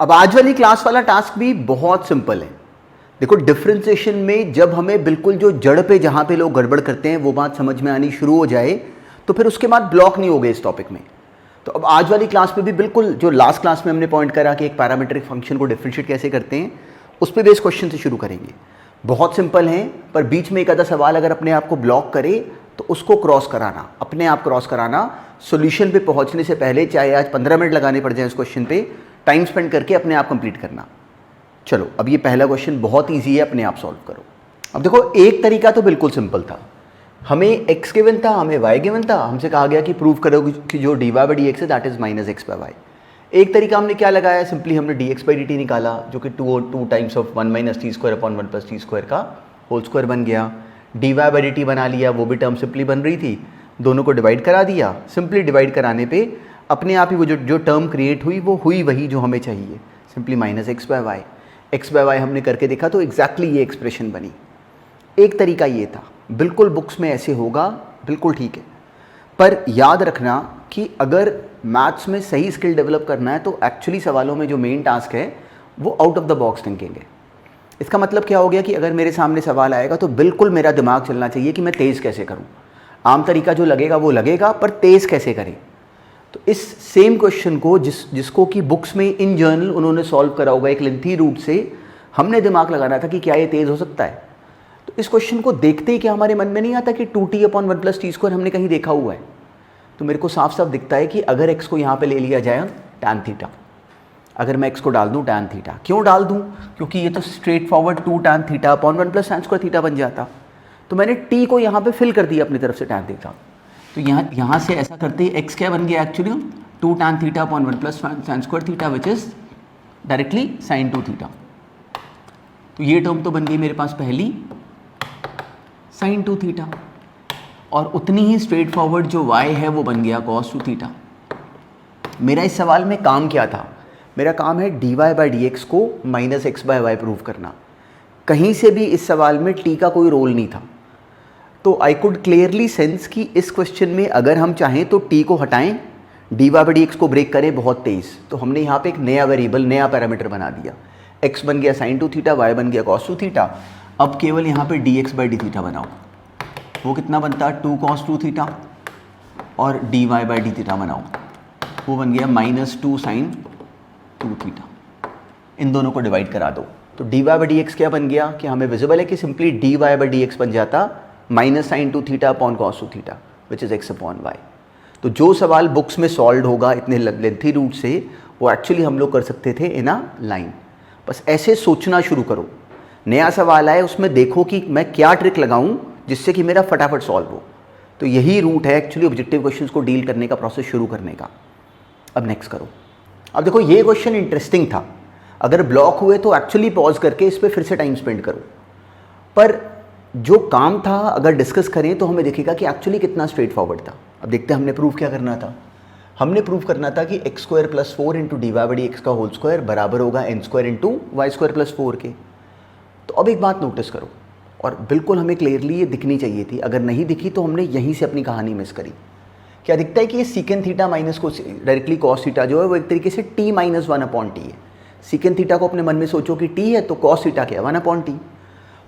अब आज वाली क्लास वाला टास्क भी बहुत सिंपल है। देखो डिफरेंशिएशन में जब हमें बिल्कुल जो जड़ पे जहाँ पे लोग गड़बड़ करते हैं वो बात समझ में आनी शुरू हो जाए तो फिर उसके बाद ब्लॉक नहीं हो गए इस टॉपिक में। तो अब आज वाली क्लास में भी बिल्कुल जो लास्ट क्लास में हमने पॉइंट करा कि एक पैरामीट्रिक फंक्शन को डिफरेंशिएट कैसे करते हैं उस पर बेस क्वेश्चन से शुरू करेंगे। बहुत सिंपल है, पर बीच में एक आधा सवाल अगर अपने आप को ब्लॉक करे तो उसको क्रॉस कराना, अपने आप क्रॉस कराना, सॉल्यूशन पे पहुंचने से पहले, चाहे आज 15 मिनट लगाने पड़ जाए इस क्वेश्चन पे, टाइम स्पेंड करके अपने आप कंप्लीट करना। चलो अब ये पहला क्वेश्चन बहुत ईजी है, अपने आप सॉल्व करो। अब देखो एक तरीका तो बिल्कुल सिंपल था, हमें x गिवन था, हमें y गिवन था, हमसे कहा गया कि प्रूव करो कि जो dy बाई डी एक्स है that is minus x by y. एक तरीका हमने क्या लगाया, सिंपली हमने dx बाई डी टी निकाला जो कि 2 times of 1 minus T square upon 1 plus T square का होल स्क्वायर बन गया। dy बाई डी टी बना लिया, वो भी टर्म सिंपली बन रही थी, दोनों को डिवाइड करा दिया। सिंपली डिवाइड कराने पे अपने आप ही वो जो टर्म क्रिएट हुई वो हुई वही जो हमें चाहिए, simply minus x by y. X by y हमने करके देखा तो एग्जैक्टली ये एक्सप्रेशन बनी। एक तरीका ये था, बिल्कुल बुक्स में ऐसे होगा, बिल्कुल ठीक है, पर याद रखना कि अगर मैथ्स में सही स्किल डेवलप करना है तो एक्चुअली सवालों में जो मेन टास्क है वो out of the box thinking है। इसका मतलब क्या हो गया कि अगर मेरे सामने सवाल आएगा तो बिल्कुल मेरा दिमाग चलना चाहिए कि मैं तेज़ कैसे करूं। आम तरीका जो लगेगा वो लगेगा, पर तेज़ कैसे करें। तो इस सेम क्वेश्चन को जिसको कि बुक्स में इन जनरल उन्होंने सॉल्व करा होगा एक लेंथी रूट से, हमने दिमाग लगाना था कि क्या ये तेज़ हो सकता है। तो इस क्वेश्चन को देखते ही क्या हमारे मन में नहीं आता कि 2t upon 1 plus T square हमने कहीं देखा हुआ है। तो मेरे को साफ साफ दिखता है कि अगर x को यहाँ पे ले लिया जाए tan थीटा, अगर मैं x को डाल दूँ tan थीटा, क्यों डाल दूँ, क्योंकि ये तो straight forward 2 tan theta upon 1 plus tan square theta बन जाता। तो मैंने t को यहाँ पे फिल कर दिया अपनी तरफ से tan थीटा। तो यहाँ से ऐसा करते ही x क्या बन गया actually 2 tan theta upon 1 plus tan square theta which is directly sin 2 theta. तो ये टर्म तो बन गई मेरे पास पहली sin 2 थीटा, और उतनी ही स्ट्रेट फॉरवर्ड जो y है वो बन गया cos 2 थीटा। मेरा इस सवाल में काम क्या था, मेरा काम है dy बाई डी एक्स को minus x by y prove करना। कहीं से भी इस सवाल में t का कोई रोल नहीं था। तो आई कुड क्लियरली सेंस कि इस क्वेश्चन में अगर हम चाहें तो t को हटाएं, dy बाई डी एक्स को ब्रेक करें बहुत तेज। तो हमने यहाँ पे एक नया वेरिएबल, नया पैरामीटर बना दिया, x बन गया sin 2 थीटा, y बन गया cos 2 थीटा। अब केवल यहाँ पे dx बाई डी थीटा बनाओ, वो कितना बनता है 2 cos 2 थीटा, और dy बाई डी थीटा बनाओ, वो बन गया माइनस 2 sin 2 थीटा। इन दोनों को डिवाइड करा दो तो dy बाई डी एक्स क्या बन गया कि हमें विजिबल है कि simply dy by d x बन जाता minus sin 2 theta upon cos 2 theta which is x upon y. तो जो सवाल बुक्स में सॉल्व होगा इतने लेंथी रूट से, वो एक्चुअली हम लोग कर सकते थे इन अ लाइन। बस ऐसे सोचना शुरू करो, नया सवाल आए उसमें देखो कि मैं क्या ट्रिक लगाऊं जिससे कि मेरा फटाफट सॉल्व हो। तो यही रूट है एक्चुअली ऑब्जेक्टिव क्वेश्चंस को डील करने का, प्रोसेस शुरू करने का। अब नेक्स्ट करो। अब देखो ये क्वेश्चन इंटरेस्टिंग था, अगर ब्लॉक हुए तो एक्चुअली पॉज करके इस पर फिर से टाइम स्पेंड करो, पर जो काम था अगर डिस्कस करें तो हमें दिखेगा कि एक्चुअली कितना स्ट्रेट फॉरवर्ड था। अब देखते हैं हमने प्रूव क्या करना था। हमने प्रूव करना था कि x square plus 4 into d y by d x का होल स्क्वायर बराबर होगा n square into y square plus 4 के। तो अब एक बात नोटिस करो, और बिल्कुल हमें क्लियरली ये दिखनी चाहिए थी, अगर नहीं दिखी तो हमने यहीं से अपनी कहानी मिस करी। क्या दिखता है कि ये सीकेंड थीटा माइनस को डायरेक्टली कॉस थीटा जो है वो एक तरीके से t माइनस 1 अपॉन टी है। सीकेंड थीटा को अपने मन में सोचो कि t है, तो कॉस थीटा क्या 1 अपॉन टी।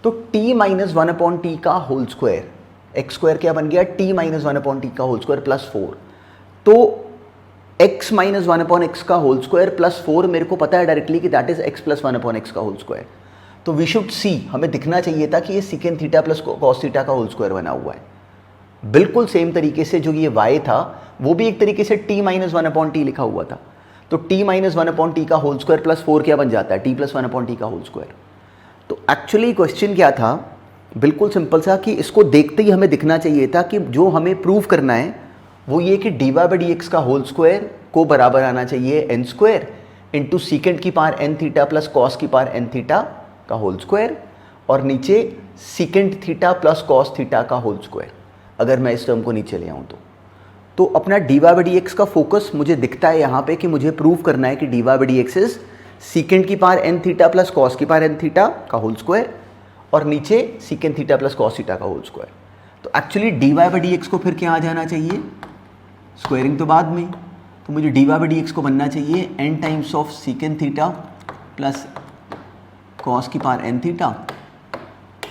तो t माइनस 1 अपॉन टी का होल स्क्वायर, एक्स स्क्वायर क्या बन गया t माइनस 1 अपॉन टी का होल स्क्वायर प्लस 4। तो x माइनस 1 अपॉन एक्स का होल स्क्वायर प्लस 4 मेरे को पता है डायरेक्टली कि that is x plus 1 upon x का होल स्क्वायर। तो वी शुड सी, हमें दिखना चाहिए था कि ये सीकेंड थीटा प्लस कॉस थीटा का होल स्क्वायर बना हुआ है। बिल्कुल सेम तरीके से जो ये y था वो भी एक तरीके से t माइनस 1 अपॉन टी लिखा हुआ था। तो t माइनस 1 अपॉन टी का होल स्क्वायर प्लस 4 क्या बन जाता है t प्लस 1 अपॉन टी का होल स्क्वायर। तो एक्चुअली क्वेश्चन क्या था, बिल्कुल सिंपल सा, कि इसको देखते ही हमें दिखना चाहिए था कि जो हमें प्रूव करना है वो ये कि dy बाई डी एक्स का होल स्क्वायर को बराबर आना चाहिए एन स्क्वायर इंटू सीकेंड की power n theta plus cos की पावर एन थीटा का होल स्क्वायर, और नीचे secant theta plus cos theta का होल स्क्वायर। अगर मैं इस टर्म को नीचे ले आऊँ तो अपना dy बाई डी एक्स का फोकस मुझे दिखता है यहाँ पे कि मुझे प्रूव करना है कि dy by d x is secant की power n theta plus cos की पावर एन थीटा का होल स्क्वायर, और नीचे secant theta plus cos theta का होल स्क्वायर। तो actually dy by d x को फिर क्या आ जाना चाहिए, स्क्वायरिंग तो बाद में, तो मुझे dy बाई डी एक्स को बनना चाहिए n times of secant theta plus cos की पावर n थीटा,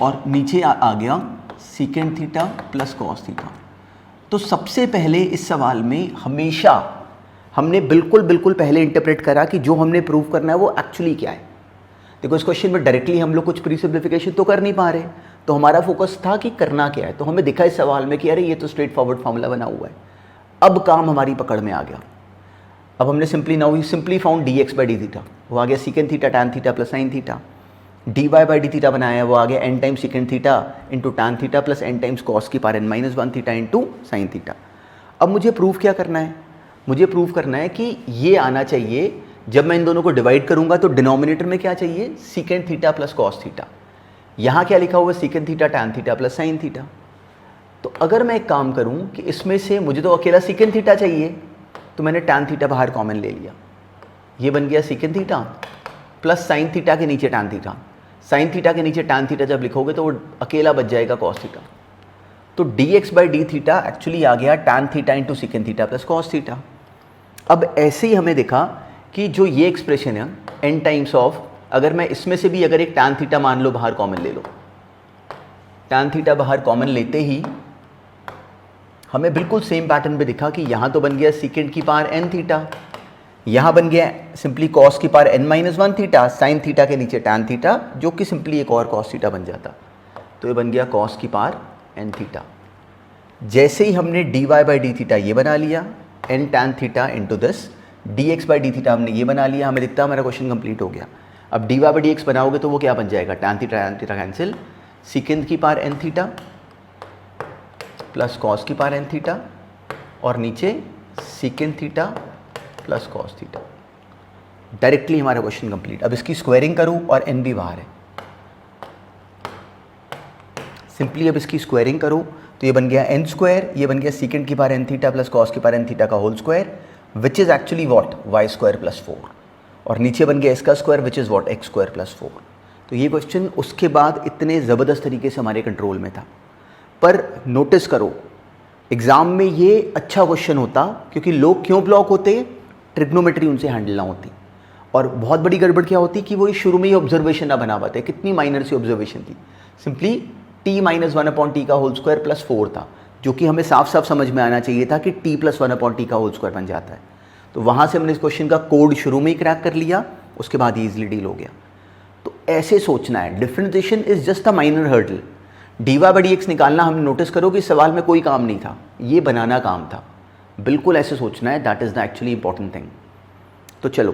और नीचे आ गया secant theta plus cos theta. तो सबसे पहले इस सवाल में हमेशा हमने बिल्कुल पहले इंटरप्रेट करा कि जो हमने प्रूव करना है वो एक्चुअली क्या है। देखो इस क्वेश्चन में डायरेक्टली हम लोग कुछ प्री सिम्प्लिफिकेशन तो कर नहीं पा रहे, तो हमारा फोकस था कि करना क्या है। तो हमें दिखा इस सवाल में कि अरे ये तो स्ट्रेट फॉरवर्ड फार्मूला बना हुआ है। अब काम हमारी पकड़ में आ गया। अब हमने simply found d x by d theta, वो आ गया secant theta tan theta plus sine theta. D y by d theta बनाया है, वो आ गया n times secant theta into tan theta plus n times cos की power n - 1 theta into sine theta. अब मुझे प्रूफ क्या करना है? मुझे प्रूफ करना है कि ये आना चाहिए, जब मैं इन दोनों को डिवाइड करूंगा तो डिनोमिनेटर में क्या चाहिए? Secant theta plus cos theta. यहाँ क्या लिखा हुआ है? Secant theta tan theta plus sine theta. तो अगर मैं एक काम करूँ कि इसमें से मुझे तो अकेला सीकेंट थीटा चाहिए, तो मैंने टैन थीटा बाहर कॉमन ले लिया, ये बन गया secant theta plus sine theta के नीचे टैन थीटा। साइन थीटा के नीचे टैन थीटा जब लिखोगे तो वो अकेला बच जाएगा कॉस थीटा। तो d x by d theta actually आ गया tan theta into secant theta plus cos theta. अब ऐसे ही हमें दिखा कि जो ये एक्सप्रेशन है एन टाइम्स ऑफ, अगर मैं इसमें से भी अगर एक टैन थीटा मान लो बाहर कॉमन ले लो, टैन थीटा बाहर कॉमन लेते ही हमें बिल्कुल सेम पैटर्न पे दिखा कि यहाँ तो बन गया सीकेंट की पावर एन थीटा, यहाँ बन गया सिंपली कॉस की power n - 1 theta, sine theta के नीचे टैन थीटा जो कि सिंपली एक और कॉस थीटा बन जाता। तो ये बन गया कॉस की पावर n थीटा। जैसे ही हमने dy बाई डी थीटा ये बना लिया, n tan theta into this, dx by d theta हमने ये बना लिया, हमें दिखता है हमारा क्वेश्चन कंप्लीट हो गया। अब dy बाई डी एक्स बनाओगे तो वो क्या बन जाएगा? टैन थीटा कैंसिल, सीकेंट की power n theta plus cos की पावर n थीटा, और नीचे secant theta plus cos theta. Directly हमारा क्वेश्चन कंप्लीट। अब इसकी स्क्वायरिंग करूं और n भी बाहर है, सिंपली अब इसकी स्क्वायरिंग करूं तो ये बन गया n स्क्वायर, ये बन गया सीकेंट की power n theta plus cos की पावर n थीटा का whole square, which is actually what? y square plus 4, और नीचे बन गया इसका square which is what? x square plus 4। तो ये क्वेश्चन उसके बाद इतने ज़बरदस्त तरीके से हमारे कंट्रोल में था। पर नोटिस करो एग्ज़ाम में ये अच्छा क्वेश्चन होता, क्योंकि लोग क्यों ब्लॉक होते? ट्रिग्नोमेट्री उनसे हैंडल ना होती। और बहुत बड़ी गड़बड़ क्या होती कि वो शुरू में ही ऑब्जर्वेशन ना बना पाते। कितनी माइनर सी ऑब्जर्वेशन थी, सिंपली t - 1/t का होल स्क्वायर प्लस 4 था, जो कि हमें साफ साफ समझ में आना चाहिए था कि t + 1/t का होल स्क्वायर बन जाता है। तो वहाँ से हमने इस क्वेश्चन का कोड शुरू में ही क्रैक कर लिया, उसके बाद ही ईजिली डील हो गया। तो ऐसे सोचना है, differentiation is just a minor hurdle. dy by d x निकालना, हमने नोटिस करो कि सवाल में कोई काम नहीं था, ये बनाना काम था। बिल्कुल ऐसे सोचना है, that is the actually important thing. तो चलो,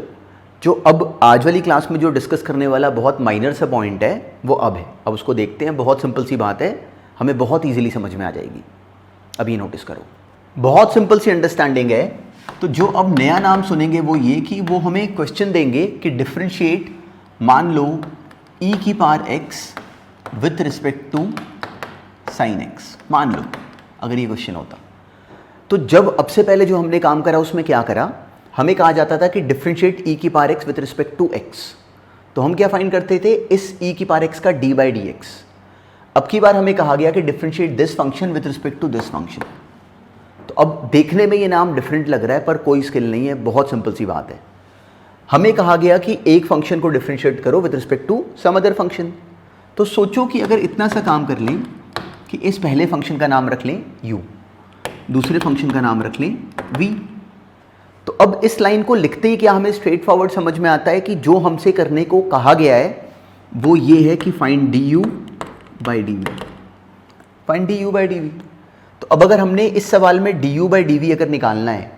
जो अब आज वाली क्लास में जो डिस्कस करने वाला बहुत माइनर सा पॉइंट है वो अब है, अब उसको देखते हैं। बहुत सिंपल सी बात है, हमें बहुत इजीली समझ में आ जाएगी। अब ये नोटिस करो, बहुत सिंपल सी अंडरस्टैंडिंग है। तो जो अब नया नाम सुनेंगे वो ये कि वो हमें क्वेश्चन देंगे कि डिफरेंशिएट, मान लो e की power x with respect to sine x, मान लो अगर ये क्वेश्चन होता। तो जब अब से पहले जो हमने काम करा उसमें क्या करा, हमें कहा जाता था कि डिफरेंशिएट e की power x with respect to x। तो हम क्या फाइंड करते थे? इस e की पावर x का d बाई डी एक्स। अब की बार हमें कहा गया कि differentiate this function with respect to this function. तो अब देखने में ये नाम डिफरेंट लग रहा है पर कोई स्किल नहीं है, बहुत सिंपल सी बात है। हमें कहा गया कि एक फंक्शन को डिफरेंशिएट करो with respect to some other function. तो सोचो कि अगर इतना सा काम कर लें कि इस पहले फंक्शन का नाम रख लें u, दूसरे फंक्शन का नाम रख लें v। तो अब इस लाइन को लिखते ही क्या हमें स्ट्रेट फॉरवर्ड समझ में आता है कि जो हमसे करने को कहा गया है वो ये है कि find du by d v, find du by d v. तो अब अगर हमने इस सवाल में du बाई डी वी अगर निकालना है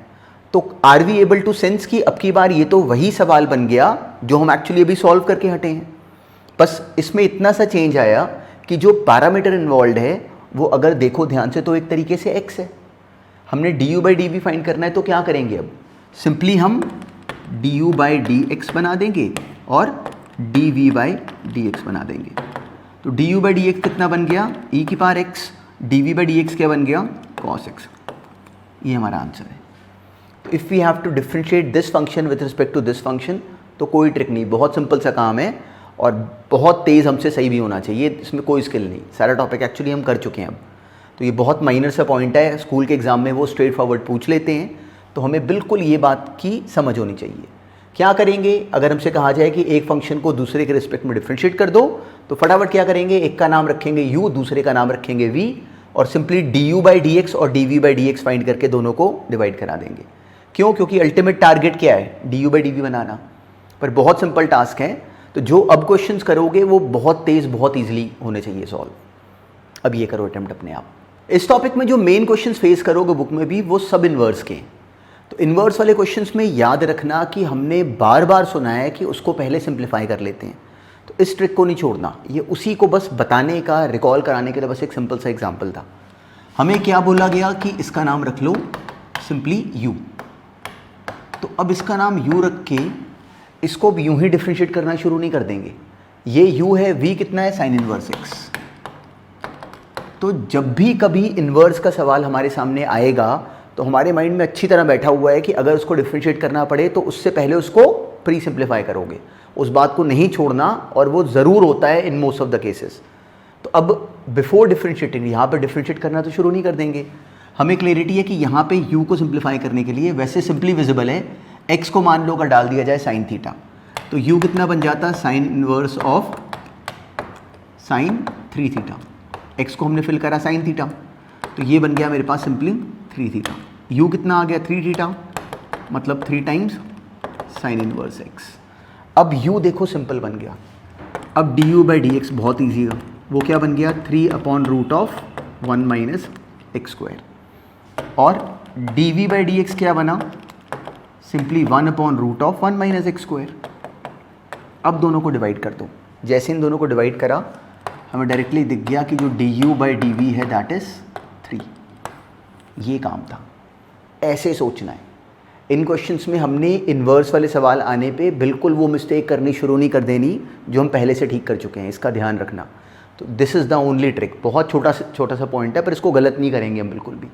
तो are we able to sense की अब की बार ये तो वही सवाल बन गया जो हम एक्चुअली अभी सॉल्व करके हटे हैं। बस इसमें इतना सा चेंज आया कि जो पैरामीटर इन्वॉल्व है वो अगर देखो ध्यान से तो एक तरीके से x है। हमने du by d v find करना है तो क्या करेंगे? अब सिंपली हम du बाई डी एक्स बना देंगे और dv बाई डी एक्स बना देंगे। तो du बाई डी एक्स कितना बन गया? e की power x, dv by d x क्या बन गया? cos x। ये हमारा आंसर है। तो if we have to differentiate this function with respect to this function, तो कोई ट्रिक नहीं, बहुत सिंपल सा काम है और बहुत तेज़ हमसे सही भी होना चाहिए, इसमें कोई स्किल नहीं। सारा टॉपिक एक्चुअली हम कर चुके हैं अब। तो ये बहुत माइनर सा पॉइंट है, स्कूल के एग्ज़ाम में वो स्ट्रेट फॉरवर्ड पूछ लेते हैं। तो तो हमें बिल्कुल ये बात की समझ होनी चाहिए। क्या करेंगे, अगर हमसे कहा जाए कि एक फंक्शन को दूसरे के रिस्पेक्ट में डिफरेंशिएट कर दो, तो फटाफट क्या करेंगे, एक का नाम रखेंगे u, दूसरे का नाम रखेंगे v, और सिंपली du/dx और dv/dx फाइंड करके दोनों को डिवाइड करा देंगे। क्यों? क्योंकि अल्टीमेट टारगेट क्या है, du/dv बनाना। पर बहुत सिंपल टास्क है, तो जो अब क्वेश्चंस करोगे वो बहुत तेज, बहुत ईजिली होने चाहिए सॉल्व। अब ये करो अटेम्प्ट अपने आप। इस टॉपिक में जो मेन क्वेश्चंस फेस करोगे बुक में भी, वो सब इन्वर्स के। तो इन्वर्स वाले क्वेश्चंस में याद रखना कि हमने बार बार सुना है कि उसको पहले सिंप्लीफाई कर लेते हैं, तो इस ट्रिक को नहीं छोड़ना। ये उसी को बस बताने का, रिकॉल कराने के लिए बस एक सिंपल सा एग्जांपल था। हमें क्या बोला गया कि इसका नाम रख लो सिंपली u। तो अब इसका नाम u रख के इसको भी यूं ही डिफ्रेंशिएट करना शुरू नहीं कर देंगे। ये u है, v कितना है, साइन इनवर्स x। तो जब भी कभी इन्वर्स का सवाल हमारे सामने आएगा तो हमारे माइंड में अच्छी तरह बैठा हुआ है कि अगर उसको डिफ्रेंशिएट करना पड़े तो उससे पहले उसको प्री सिंप्लीफाई करोगे। उस बात को नहीं छोड़ना, और वो ज़रूर होता है in most of the cases. तो अब बिफोर डिफ्रेंशिएटिंग यहाँ पर डिफ्रेंशिएट करना तो शुरू नहीं कर देंगे। हमें क्लियरिटी है कि यहाँ पे u को सिंप्लीफाई करने के लिए वैसे सिंपली विजिबल है, x को मान लो अगर डाल दिया जाए साइन थीटा, तो u कितना बन जाता, sine inverse of sine 3 theta. x को हमने फिल करा साइन थीटा, तो ये बन गया मेरे पास सिंपली 3 थीटा। u कितना आ गया, 3 थीटा, मतलब 3 टाइम्स साइन इनवर्स x। अब u देखो सिंपल बन गया। अब du/dx बहुत ईजी है, वो क्या बन गया, 3/√1 माइनस एक्स स्क्वायर। और dv/dx क्या बना, सिंपली 1/√1 माइनस एक्स स्क्वायर। अब दोनों को डिवाइड कर दो। जैसे इन दोनों को डिवाइड करा, हमें डायरेक्टली दिख गया कि जो du/dv है दैट इज 3। ये काम था, ऐसे सोचना है। इन क्वेश्चंस में हमने इन्वर्स वाले सवाल आने पे बिल्कुल वो मिस्टेक करनी शुरू नहीं कर देनी जो हम पहले से ठीक कर चुके हैं, इसका ध्यान रखना। तो this is the only trick. बहुत छोटा सा पॉइंट है, पर इसको गलत नहीं करेंगे हम बिल्कुल भी।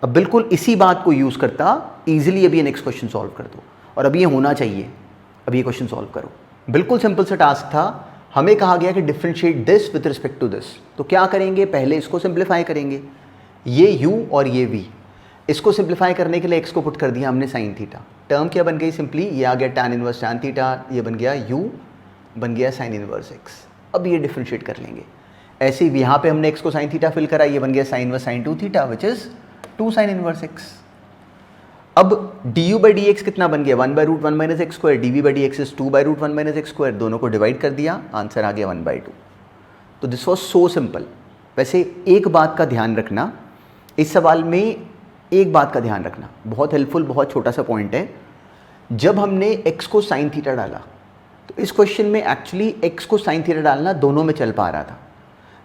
अब बिल्कुल इसी बात को यूज़ करता ईजिली अभी नेक्स्ट क्वेश्चन सॉल्व कर दो, और अब ये होना चाहिए। अब ये क्वेश्चन सॉल्व करो। बिल्कुल सिंपल सा टास्क था। हमें कहा गया कि differentiate this with respect to this, तो क्या करेंगे, पहले इसको सिंप्लीफाई करेंगे। ये u और ये v, इसको सिंप्लीफाई करने के लिए x को पुट कर दिया हमने साइन थीटा। टर्म क्या बन गई, सिंपली ये आ गया टैन इनवर्स टैन थीटा, ये बन गया u, बन गया साइन इनवर्स x। अब ये डिफ्रेंशिएट कर लेंगे। ऐसे ही यहाँ पे हमने x को साइन थीटा फिल करा, ये बन गया sine inverse sine 2 theta which is 2 sine inverse x। अब du/dx कितना बन गया, 1/√1 minus x square, dv/dx is 2/√1 minus x square. दोनों को डिवाइड कर दिया, आंसर आ गया 1/2। तो दिस वॉज सो सिंपल। वैसे एक बात का ध्यान रखना, इस सवाल में एक बात का ध्यान रखना, बहुत हेल्पफुल, बहुत छोटा सा पॉइंट है। जब हमने x को साइन थीटा डाला, तो इस क्वेश्चन में एक्चुअली x को साइन थीटा डालना दोनों में चल पा रहा था।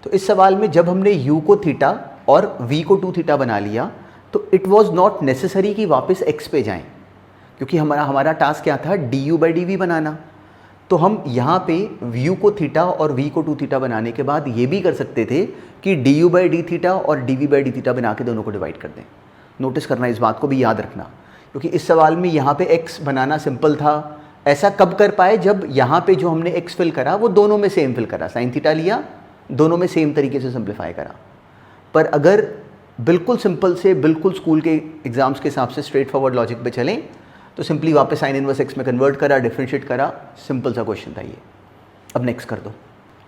तो इस सवाल में जब हमने u को थीटा और v को 2 थीटा बना लिया, तो इट वॉज नॉट नेसेसरी कि वापस x पे जाएं, क्योंकि हमारा टास्क क्या था, du/dv बनाना। तो हम यहाँ पे u को थीटा और v को 2 थीटा बनाने के बाद ये भी कर सकते थे कि du/d थीटा और dv/d थीटा बना के दोनों को डिवाइड कर दें। नोटिस करना, इस बात को भी याद रखना, क्योंकि इस सवाल में यहाँ पे x बनाना सिंपल था। ऐसा कब कर पाए, जब यहाँ पे जो हमने x फिल करा वो दोनों में सेम फिल करा, साइन थीटा लिया, दोनों में सेम तरीके से सिंप्लीफाई करा। पर अगर बिल्कुल सिंपल से, बिल्कुल स्कूल के एग्जाम्स के हिसाब से स्ट्रेट फॉरवर्ड लॉजिक पे चलें, तो सिंपली वापस साइन इनवर्स x में कन्वर्ट करा, डिफरेंशिएट करा, सिंपल सा क्वेश्चन था ये। अब नेक्स्ट कर दो।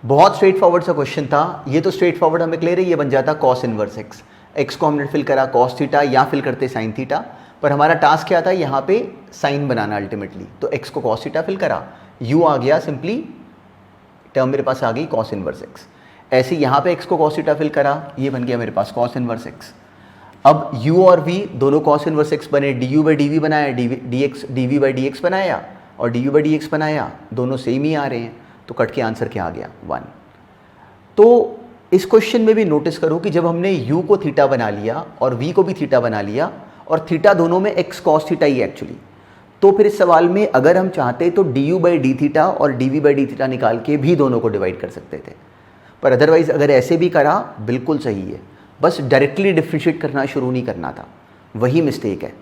बहुत स्ट्रेट फॉरवर्ड सा क्वेश्चन था ये, तो स्ट्रेट फॉरवर्ड हमें क्लियर है, ये बन जाता कॉस इनवर्स x। x को हमने फिल करा कॉस थीटा, या फिल करते साइन थीटा, पर हमारा टास्क क्या था, यहाँ पे साइन बनाना अल्टीमेटली। तो x को कॉस थीटा फिल करा, u आ गया, सिंपली टर्म मेरे पास आ गई कॉस इनवर्स x। ऐसे यहाँ पे x को cos थीटा फिल करा, ये बन गया मेरे पास cos इनवर्स x। अब u और v दोनों cos इनवर्स x बने, du/dv बनाया, dv/dx बनाया और du/dx बनाया, दोनों सेम ही आ रहे हैं, तो कट के आंसर क्या आ गया, 1। तो इस क्वेश्चन में भी नोटिस करो कि जब हमने u को थीटा बना लिया और v को भी थीटा बना लिया, और थीटा दोनों में x cos थीटा ही एक्चुअली, तो फिर इस सवाल में अगर हम चाहते तो du/d थीटा और dv/d थीटा निकाल के भी दोनों को डिवाइड कर सकते थे। पर अदरवाइज़ अगर ऐसे भी करा बिल्कुल सही है, बस डायरेक्टली डिफ्रेंशिएट करना शुरू नहीं करना था, वही मिस्टेक है।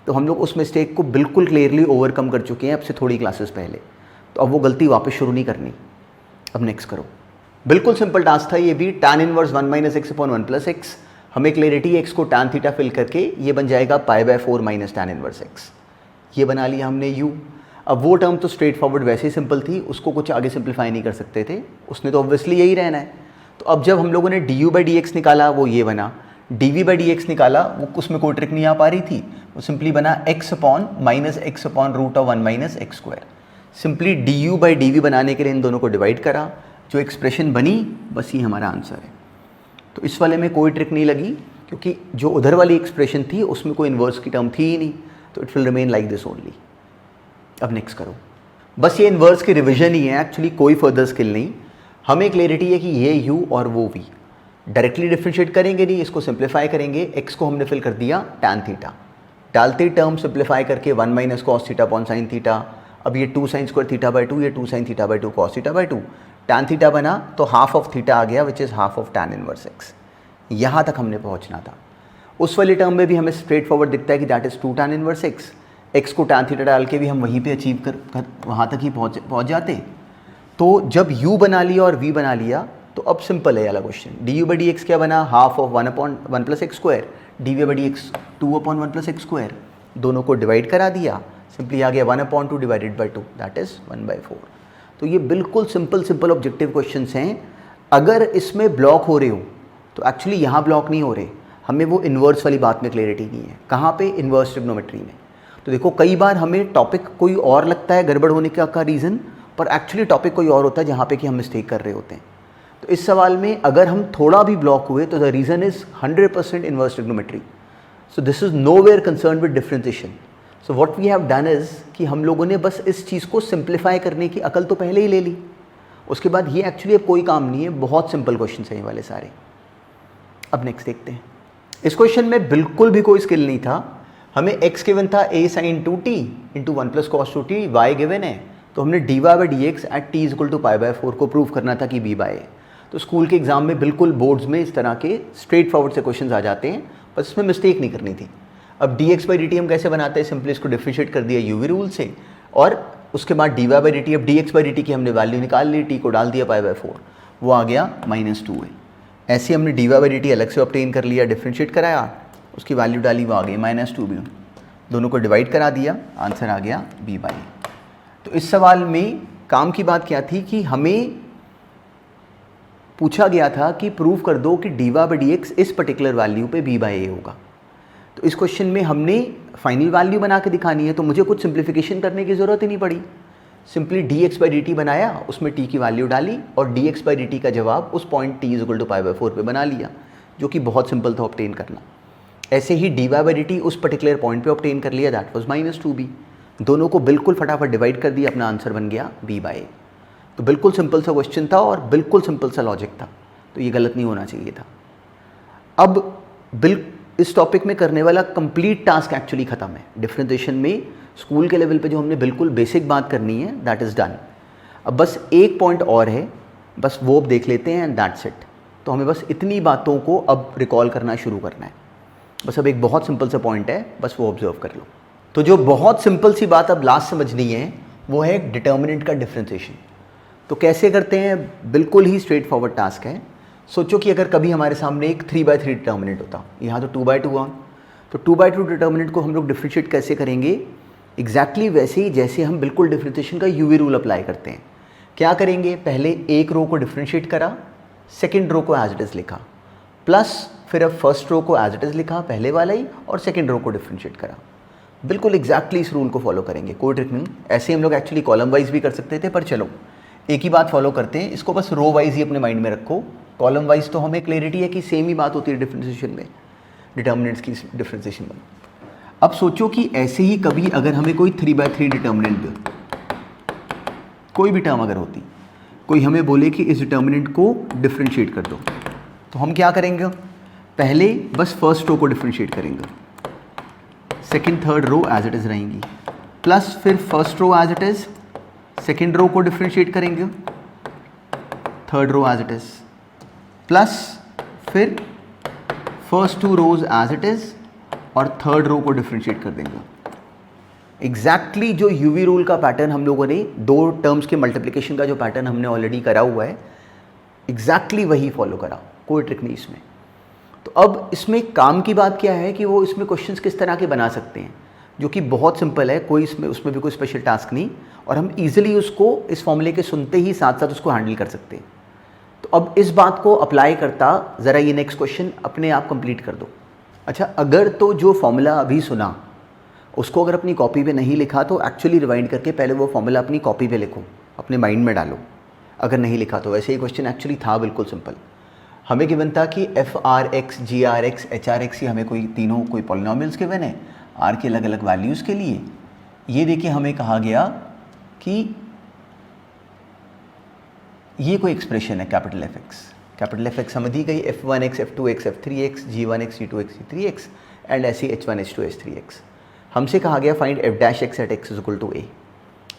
तो हम लोग उस मिस्टेक को बिल्कुल क्लियरली ओवरकम कर चुके हैं अब से थोड़ी क्लासेस पहले, तो अब वो गलती वापस शुरू नहीं करनी। अब नेक्स्ट करो। बिल्कुल सिंपल टास्क था ये भी, tan inverse 1 minus x upon 1 plus x. हमें क्लैरिटी एक्स को tan थीटा फिल करके ये बन जाएगा π/4 माइनस tan इनवर्स एक्स, ये बना लिया हमने u। अब वो टर्म तो स्ट्रेट फॉरवर्ड वैसे ही सिंपल थी, उसको कुछ आगे सिंप्लीफाई नहीं कर सकते थे, उसने तो ऑब्वियसली यही रहना है। तो अब जब हम लोगों ने du/dx निकाला वो ये बना, dv/dx निकाला वो उसमें कोई ट्रिक नहीं आ पा रही थी, वो सिंपली बना x upon minus x upon root of 1 minus x square. Simply du/dv बनाने के लिए इन दोनों को डिवाइड करा, जो एक्सप्रेशन बनी बस ये हमारा आंसर है। तो इस वाले में कोई ट्रिक नहीं लगी, क्योंकि जो उधर वाली एक्सप्रेशन थी उसमें कोई इन्वर्स की टर्म थी ही नहीं, तो it will remain like this only. अब नेक्स्ट करो, बस ये इन्वर्स की रिविजन ही है, एक्चुअली कोई फर्दर स्किल नहीं। हमें क्लैरिटी है कि ये u और वो v डायरेक्टली डिफ्रेंशिएट करेंगे नहीं, इसको सिंप्लीफाई करेंगे। x को हमने फिल कर दिया tan थीटा, डालते टर्म सिंप्लीफाई करके 1 minus cos theta upon sine theta. अब ये 2 sin स्क्वायर थीटा बाई 2, ये 2 sin theta by 2 cos theta by 2, tan theta बना तो हाफ ऑफ थीटा आ गया which is half of tan inverse x। यहाँ तक हमने पहुँचना था। उस वाली टर्म में भी हमें स्ट्रेट फॉरवर्ड दिखता है कि that is 2 tan inverse x। x को tan थीटा डाल के भी हम वहीं पे अचीव कर वहाँ तक ही पहुँच जाते। तो जब u बना लिया और v बना लिया तो अब सिंपल है वाला क्वेश्चन। du/dx क्या बना, half of 1 upon 1 plus x square, dv/dx 2 upon 1 plus x square, दोनों को डिवाइड करा दिया, सिंपली आ गया 1 upon 2 divided by 2 that is 1/4। तो ये बिल्कुल सिंपल ऑब्जेक्टिव क्वेश्चंस हैं। अगर इसमें ब्लॉक हो रहे हो तो एक्चुअली यहाँ ब्लॉक नहीं हो रहे, हमें वो इन्वर्स वाली बात में क्लैरिटी नहीं है। कहाँ पे, इन्वर्स ट्रिग्नोमेट्री में। तो देखो कई बार हमें टॉपिक कोई और लगता है गड़बड़ होने का रीज़न, पर एक्चुअली टॉपिक कोई और होता है जहाँ पे कि हम मिस्टेक कर रहे होते हैं। तो इस सवाल में अगर हम थोड़ा भी ब्लॉक हुए तो the reason is 100% inverse trigonometry. So this is nowhere concern with differentiation. So what we have done is कि हम लोगों ने बस इस चीज़ को सिंप्लीफाई करने की अकल तो पहले ही ले ली, उसके बाद ये एक्चुअली अब कोई काम नहीं है, बहुत सिंपल क्वेश्चन हैं ये वाले सारे। अब नेक्स्ट देखते हैं। इस क्वेश्चन में बिल्कुल भी कोई स्किल नहीं था। हमें x गिवन था a sin 2t into 1 plus cos 2t, y given है, तो हमने dy/dx eight t equal to π/4 को प्रूव करना था कि b/a। तो स्कूल के एग्जाम में बिल्कुल बोर्ड्स में इस तरह के स्ट्रेट फॉरवर्ड से क्वेश्चंस आ जाते हैं, बस इसमें मिस्टेक नहीं करनी थी। अब dx/dt हम कैसे बनाते हैं, सिंपली इसको डिफरेंशिएट कर दिया यूवी रूल से, और उसके बाद dy/dt, अब dx/dt की हमने वैल्यू निकाल ली, t को डाल दिया π/4, वो आ गया -2 है। ऐसे हमने dy/dt अलग से ऑब्टेन कर लिया, डिफरेंशिएट कराया, उसकी वैल्यू डाली, वो आ गई -2b, दोनों को डिवाइड करा दिया, आंसर आ गया b/a। तो इस सवाल में काम की बात क्या थी कि हमें पूछा गया था कि प्रूव कर दो कि dy/dx इस पर्टिकुलर वैल्यू पे b/a होगा। तो इस क्वेश्चन में हमने फाइनल वैल्यू बना के दिखानी है, तो मुझे कुछ सिंप्लीफिकेशन करने की ज़रूरत ही नहीं पड़ी। सिंपली dx/dt बनाया, उसमें t की वैल्यू डाली और dx/dt का जवाब उस पॉइंट t इक्वल टू π/4 पे बना लिया, जो कि बहुत सिंपल था ऑब्टेन करना। ऐसे ही dy/dt उस पर्टिकुलर पॉइंट पे ऑब्टेन कर लिया, दैट वाज -2b। दोनों को बिल्कुल फटाफट डिवाइड कर दिया, अपना आंसर बन गया b/a। तो बिल्कुल सिंपल सा क्वेश्चन था और बिल्कुल सिंपल सा लॉजिक था, तो ये गलत नहीं होना चाहिए था। अब इस टॉपिक में करने वाला कंप्लीट टास्क एक्चुअली ख़त्म है। डिफरेंशिएशन में स्कूल के लेवल पे जो हमने बिल्कुल बेसिक बात करनी है दैट इज़ डन। अब बस एक पॉइंट और है, बस वो अब देख लेते हैं एंड दैट्स इट। तो हमें बस इतनी बातों को अब रिकॉल करना शुरू करना है। बस अब एक बहुत सिंपल सा पॉइंट है, बस वो ऑब्जर्व कर लो। तो जो बहुत सिंपल सी बात अब लास्ट समझनी है वो है डिटर्मिनेंट का डिफरेंशिएशन। तो कैसे करते हैं, बिल्कुल ही स्ट्रेट फॉरवर्ड टास्क है। सोचो कि अगर कभी हमारे सामने एक 3/3 डिटर्मिनेंट होता, यहाँ तो 2/2 आ, तो 2/2 डिटर्मिनेंट को हम लोग डिफरेंशिएट कैसे करेंगे, एग्जैक्टली वैसे ही जैसे हम बिल्कुल डिफरेंशिएशन का यूवी रूल अप्लाई करते हैं। क्या करेंगे, पहले एक रो को डिफरेंशिएट करा, सेकेंड रो को एज इट इज़ लिखा, प्लस फिर अब फर्स्ट रो को एज इट इज़ लिखा पहले वाला ही, और सेकेंड रो को डिफरेंशिएट करा। बिल्कुल एग्जैक्टली इस रूल को फॉलो करेंगे, कोई ट्रिक नहीं। ऐसे हम लोग एक्चुअली कॉलम वाइज भी कर सकते थे, पर चलो एक ही बात फॉलो करते हैं, इसको बस रो वाइज ही अपने माइंड में रखो। कॉलम वाइज तो हमें क्लैरिटी है कि सेम ही बात होती है डिफरेंशिएशन में, डिटर्मिनेंट्स की डिफरेंशिएशन में। अब सोचो कि ऐसे ही कभी अगर हमें कोई 3/3 डिटर्मिनेंट, कोई भी टर्म अगर होती, कोई हमें बोले कि इस डिटर्मिनेंट को डिफरेंशिएट कर दो, तो हम क्या करेंगे, पहले बस फर्स्ट रो को डिफरेंशिएट करेंगे, second third row as it is रहेंगी, प्लस फिर first row as it is, second row को डिफरेंशिएट करेंगे, third row as it is, plus फिर first 2 rows as it is और थर्ड रो को differentiate कर देंगे। एग्जैक्टली जो यूवी रूल का पैटर्न हम लोगों ने, दो टर्म्स के मल्टीप्लिकेशन का जो पैटर्न हमने ऑलरेडी करा हुआ है, एग्जैक्टली वही फॉलो करा, कोई ट्रिक नहीं इसमें। तो तो अब इसमें काम की बात क्या है कि वो इसमें क्वेश्चंस किस तरह के बना सकते हैं, जो कि बहुत सिंपल है, कोई उसमें भी कोई स्पेशल टास्क नहीं, और हम ईजिली उसको इस फॉर्मूले के सुनते ही साथ साथ उसको हैंडल कर सकते हैं। तो अब इस बात को अप्लाई करता ज़रा ये नेक्स्ट क्वेश्चन अपने आप कंप्लीट कर दो। अच्छा, अगर तो जो फॉर्मूला अभी सुना उसको अगर अपनी कॉपी पे नहीं लिखा तो एक्चुअली रिवाइंड करके पहले वो फॉर्मूला अपनी कॉपी पे लिखो, अपने माइंड में डालो। अगर नहीं लिखा तो वैसे ही क्वेश्चन एक्चुअली था बिल्कुल सिंपल। हमें गिवन था कि FRX, GRX, HRX, ये हमें कोई पॉलिनॉमियल्स गिवन है R के अलग अलग वैल्यूज़ के लिए। ये देखिए हमें कहा गया कि ये कोई एक्सप्रेशन है कैपिटल Fx हमें दी गई F1x, F2x, F3x, G1x, G2x, G3x and ऐसी H1, H2, H3x। हमसे कहा गया find f' at x equal to a।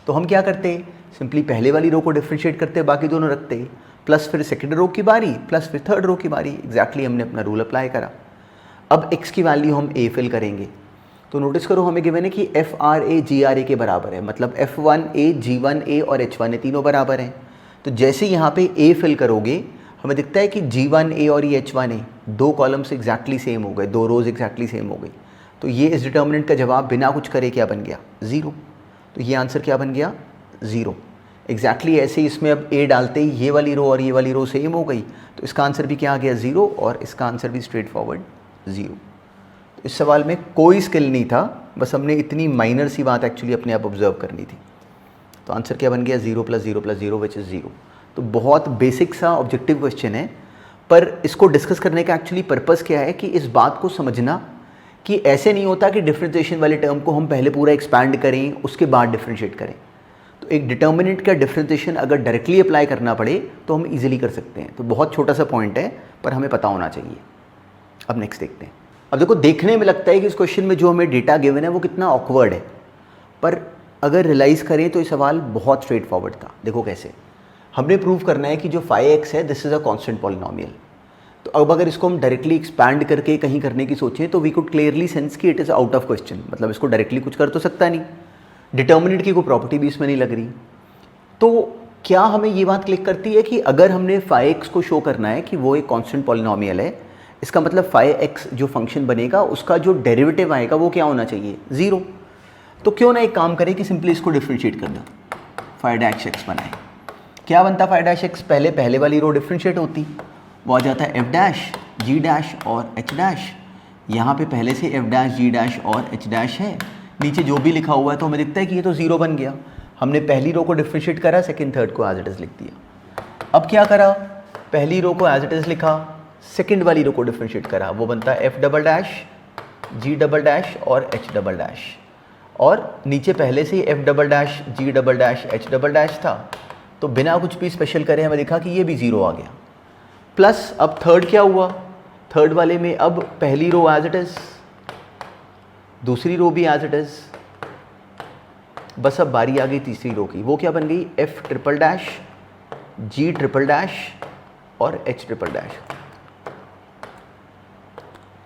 तो हम क्या करते, सिंपली पहले वाली रो को डिफ्रेंशिएट करते, बाकी दोनों रखते, प्लस फिर सेकंड रो की बारी, प्लस फिर थर्ड रो की बारी। एग्जैक्टली हमने अपना रूल अप्लाई करा। अब x की वैल्यू हम a फिल करेंगे। तो नोटिस करो हमें गिवन है कि FRA GRA के बराबर है, मतलब F1A, G1A और H1A तीनों बराबर हैं। तो जैसे यहाँ पे a फिल करोगे हमें दिखता है कि G1A और ये H1A दो कॉलम्स एग्जैक्टली सेम हो गए, दो रोज एग्जैक्टली सेम हो गई। तो ये इस डिटर्मिनेंट का जवाब बिना कुछ करे क्या बन गया, 0। तो ये आंसर क्या बन गया, 0। एग्जैक्टली ऐसे ही इसमें अब a डालते ही ये वाली रो और ये वाली रो सेम हो गई, तो इसका आंसर भी क्या आ गया, 0, और इसका आंसर भी स्ट्रेट फॉरवर्ड 0। तो इस सवाल में कोई स्किल नहीं था, बस हमने इतनी माइनर सी बात एक्चुअली अपने आप ऑब्जर्व करनी थी। तो आंसर क्या बन गया, 0 + 0 + 0 विच इज़ 0। तो बहुत बेसिक सा ऑब्जेक्टिव क्वेश्चन है, पर इसको डिस्कस करने का एक्चुअली पर्पस क्या है कि इस बात को समझना कि ऐसे नहीं होता कि डिफरेंशिएशन वाले टर्म को हम पहले पूरा एक्सपैंड करें उसके बाद डिफरेंशिएट करें। तो एक डिटर्मिनेंट का डिफरेंशिएशन अगर डायरेक्टली अप्लाई करना पड़े तो हम इजीली कर सकते हैं। तो बहुत छोटा सा पॉइंट है, पर हमें पता होना चाहिए। अब नेक्स्ट देखते हैं। अब देखो, देखने में लगता है कि इस क्वेश्चन में जो हमें डेटा गिवन है वो कितना ऑकवर्ड है, पर अगर रियलाइज़ करें तो ये सवाल बहुत स्ट्रेट फॉरवर्ड था। देखो कैसे, हमने प्रूव करना है कि जो 5x है this is a constant polynomial. तो अब अगर इसको हम डायरेक्टली एक्सपैंड करके कहीं करने की सोचें तो वी कुड क्लियरली सेंस कि it is out of question, मतलब इसको डायरेक्टली कुछ कर तो सकता नहीं, डिटर्मिनेंट की कोई प्रॉपर्टी भी इसमें नहीं लग रही। तो क्या हमें ये बात क्लिक करती है कि अगर हमने 5x को शो करना है कि वो एक कॉन्स्टेंट पॉलिनोमियल है, इसका मतलब 5x जो फंक्शन बनेगा उसका जो डेरिवेटिव आएगा वो क्या होना चाहिए, 0। तो क्यों ना एक काम करें कि सिंपली इसको डिफ्रेंशिएट कर दो, 5' बनाए। क्या बनता 5' पहले वाली रो डिफ्रेंशिएट होती, वो आ जाता है f', g' और h'। यहाँ पे पहले से f', g' और h' है, नीचे जो भी लिखा हुआ है तो हमें दिखता है कि ये तो 0 बन गया। हमने पहली रो को डिफ्रेंशिएट करा, सेकंड थर्ड को एज इट इज़ लिख दिया। अब क्या करा, पहली रो को एज इट इज़ लिखा, सेकंड वाली रो को डिफ्रेंशिएट करा, वो बनता है f', g' और h'। और नीचे पहले से ही f', g', h' था, तो बिना कुछ भी स्पेशल करे हमें दिखा कि ये भी 0 आ गया। प्लस अब थर्ड क्या हुआ, थर्ड वाले में अब पहली रो एज इट इज़, दूसरी रो भी एज इट इज़, बस अब बारी आ गई तीसरी रो की। वो क्या बन गई, f', g' और h'।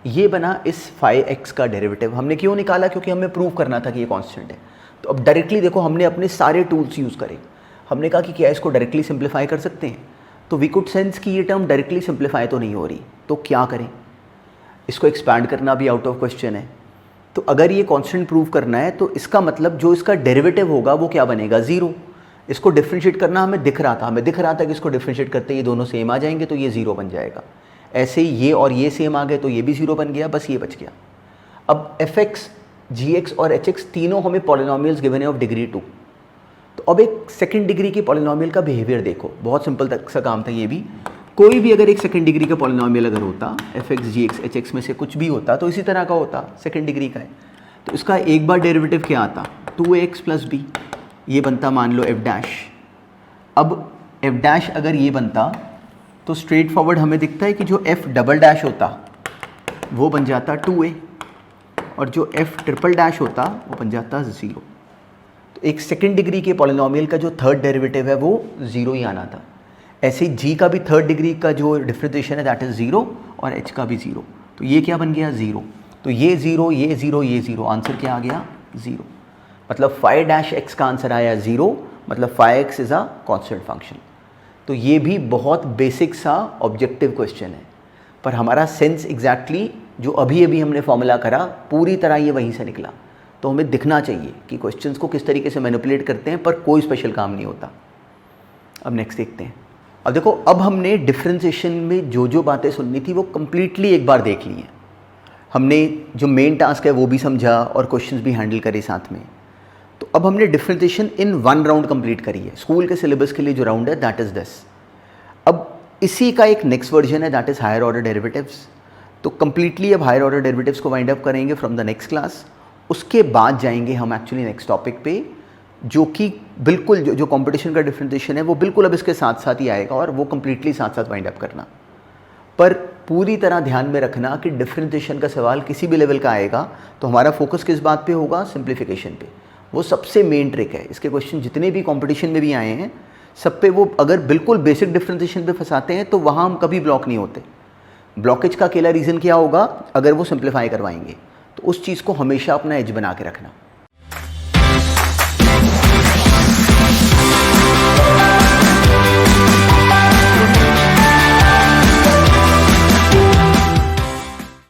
ये बना इस 5x का डेरिवेटिव। हमने क्यों निकाला, क्योंकि हमें प्रूव करना था कि ये कांस्टेंट है। तो अब डायरेक्टली देखो, हमने अपने सारे टूल्स यूज़ करे। हमने कहा कि क्या इसको डायरेक्टली सिंप्लीफाई कर सकते हैं, तो वी कुड सेंस कि ये टर्म डायरेक्टली सिंप्लीफाई तो नहीं हो रही, तो क्या करें, इसको एक्सपैंड करना भी आउट ऑफ क्वेश्चन है। तो अगर ये कांस्टेंट प्रूव करना है तो इसका मतलब जो इसका डेरिवेटिव होगा वो क्या बनेगा, 0। इसको डिफ्रेंशिएट करना हमें दिख रहा था कि इसको डिफ्रेंशिएट करते ये दोनों सेम आ जाएंगे तो ये 0 बन जाएगा। ऐसे ही ये और ये सेम आ गए तो ये भी 0 बन गया, बस ये बच गया। अब fx, gx और hx तीनों हमें पॉलिनोमियल्स गिवन है ऑफ डिग्री 2। तो अब एक सेकंड डिग्री के पॉलिनोमियल का बिहेवियर देखो, बहुत सिंपल तक सा काम था ये भी। कोई भी अगर एक सेकंड डिग्री का पॉलिनोमियल अगर होता, fx, gx, hx में से कुछ भी होता तो इसी तरह का होता, सेकंड डिग्री का है। तो इसका एक बार डेरिवेटिव क्या आता, 2ax + b, ये बनता मान लो f'। अब f' अगर ये बनता तो स्ट्रेट फॉरवर्ड हमें दिखता है कि जो f" होता वो बन जाता 2a, और जो f" होता वो बन जाता 0। तो एक सेकंड डिग्री के पॉलिनोमियल का जो थर्ड डेरिवेटिव है वो 0 ही आना था। ऐसे ही g का भी थर्ड डिग्री का जो डिफरेंशिएशन है दैट इज़ 0, और h का भी 0। तो ये क्या बन गया, 0। तो ये 0, ये 0, ये 0, आंसर क्या आ गया, 0। मतलब 5' का आंसर आया 0, मतलब 5x is a constant function. तो ये भी बहुत बेसिक सा ऑब्जेक्टिव क्वेश्चन है, पर हमारा सेंस एग्जैक्टली जो अभी अभी हमने फॉर्मूला करा पूरी तरह ये वहीं से निकला। तो हमें दिखना चाहिए कि क्वेश्चंस को किस तरीके से मैनिपुलेट करते हैं, पर कोई स्पेशल काम नहीं होता। अब नेक्स्ट देखते हैं। अब देखो, अब हमने डिफ्रेंसिएशन में जो जो बातें सुननी थी वो कम्प्लीटली एक बार देख ली हैं। हमने जो मेन टास्क है वो भी समझा और क्वेश्चंस भी हैंडल करे साथ में। तो अब हमने डिफ्रेंसिएशन इन 1 राउंड कंप्लीट करी है। स्कूल के सिलेबस के लिए जो राउंड है दैट इज़ दिस। अब इसी का एक नेक्स्ट वर्जन है that is higher order derivatives. तो कम्प्लीटली अब हायर ऑर्डर डेरिवेटिव्स को वाइंड अप करेंगे फ्रॉम द नेक्स्ट क्लास। उसके बाद जाएंगे हम एक्चुअली नेक्स्ट टॉपिक पे, जो कि बिल्कुल जो कंपटीशन का डिफरेंशिएशन है वो बिल्कुल अब इसके साथ साथ ही आएगा और वो कम्प्लीटली साथ साथ वाइंड अप करना। पर पूरी तरह ध्यान में रखना कि डिफरेंशिएशन का सवाल किसी भी लेवल का आएगा तो हमारा फोकस किस बात पे होगा, सिंप्लीफिकेशन पे। वो सबसे मेन ट्रिक है। इसके क्वेश्चन जितने भी कंपटीशन में भी आए हैं सब पे वो अगर बिल्कुल बेसिक डिफरेंशिएशन पे फंसाते हैं तो वहाँ हम कभी ब्लॉक नहीं होते। ब्लॉकेज का अकेला रीज़न क्या होगा, अगर वो सिंप्लीफाई करवाएंगे। तो उस चीज़ को हमेशा अपना एज बना के रखना।